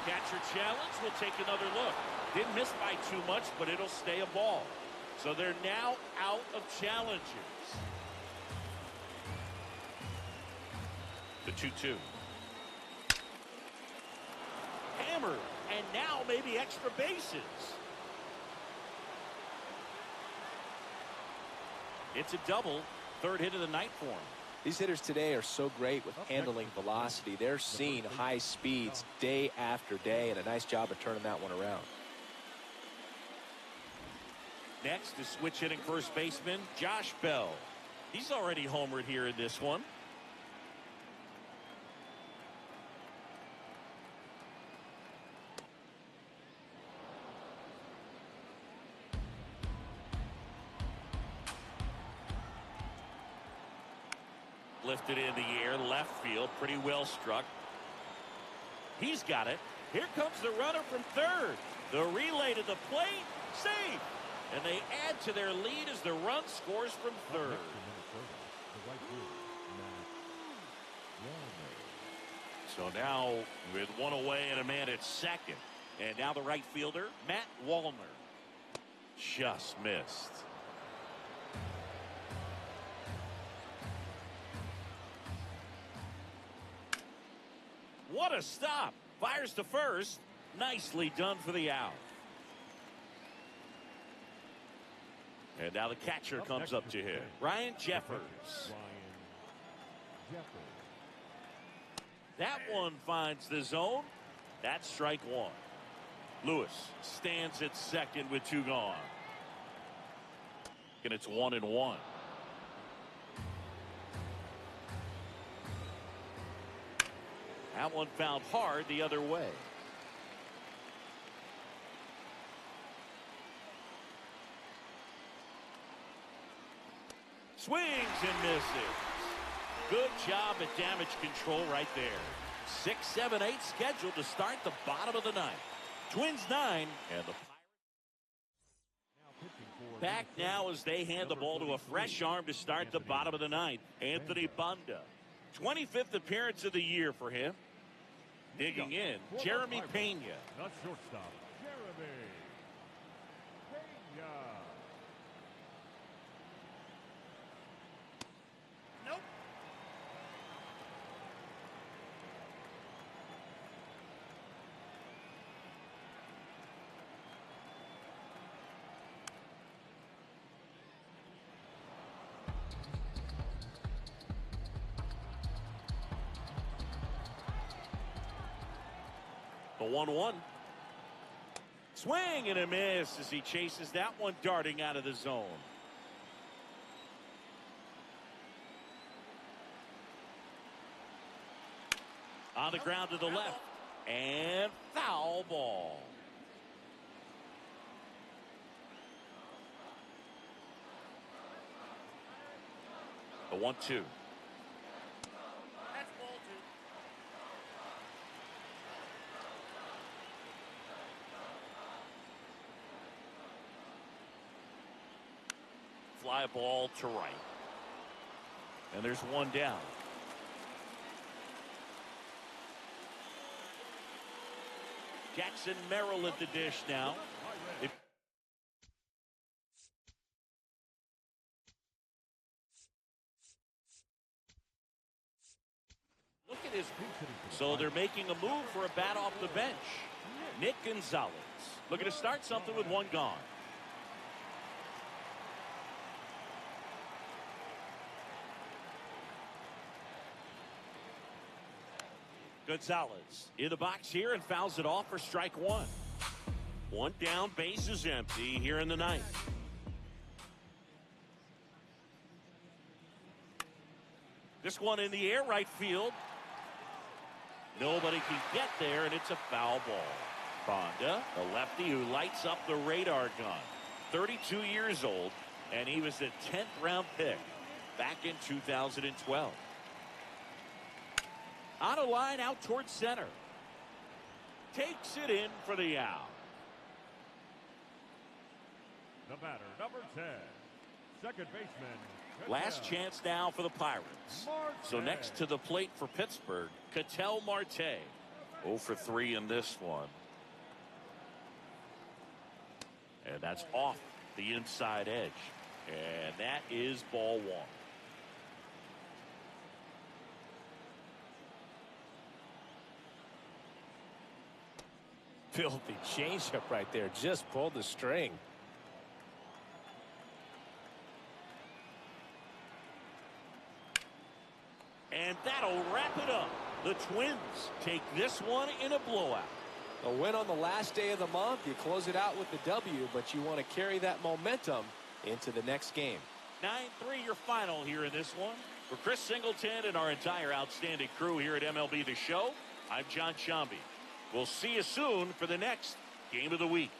Catcher challenge. We'll take another look. Didn't miss by too much, but it'll stay a ball. So they're now out of challenges. The 2-2. Hammered. And now maybe extra bases. It's a double. Third hit of the night for him. These hitters today are so great with handling velocity. They're seeing high speeds day after day, and a nice job of turning that one around. Next is switch hitting first baseman Josh Bell. He's already homered here in this one. Lifted in the air, left field, pretty well struck. He's got it. Here comes the runner from third. The relay to the plate, safe. And they add to their lead as the run scores from third. So now with one away and a man at second. And now the right fielder, Matt Wallner. Just missed. What a stop. Fires to first. Nicely done for the out. And now the catcher comes up to hit. Ryan Jeffers. That one finds the zone. That's strike one. Lewis stands at second with two gone. And it's 1-1. That one found hard the other way. Swings and misses. Good job at damage control right there. 6, 7, 8 scheduled to start the bottom of the ninth. Twins 9 and the Pirates back now as they hand the ball to a fresh arm to start the bottom of the ninth. Anthony Banda. 25th appearance of the year for him. Digging in, Jeremy Pena. Not shortstop, Jeremy Pena. Nope. The 1-1. Swing and a miss as he chases that one darting out of the zone. On the ground to the left. And foul ball. The 1-2. That's ball two. Fly ball to right. And there's one down. Jackson Merrill at the dish now. Look at his. So they're making a move for a bat off the bench. Nick Gonzalez looking to start something with one gone. Gonzalez in the box here and fouls it off for strike one. One down, base is empty here in the ninth. This one in the air, right field. Nobody can get there, and it's a foul ball. Bonda, the lefty who lights up the radar gun. 32 years old, and he was a 10th round pick back in 2012. On a line out towards center. Takes it in for the out. The batter, number 10, second baseman. Last chance now for the Pirates. So next to the plate for Pittsburgh, Ketel Marte. 0 for 3 in this one. And that's off the inside edge. And that is ball one. Filthy changeup right there. Just pulled the string. And that'll wrap it up. The Twins take this one in a blowout. A win on the last day of the month. You close it out with the W, but you want to carry that momentum into the next game. 9-3 your final here in this one. For Chris Singleton and our entire outstanding crew here at MLB The Show, I'm John Shambi. We'll see you soon for the next game of the week.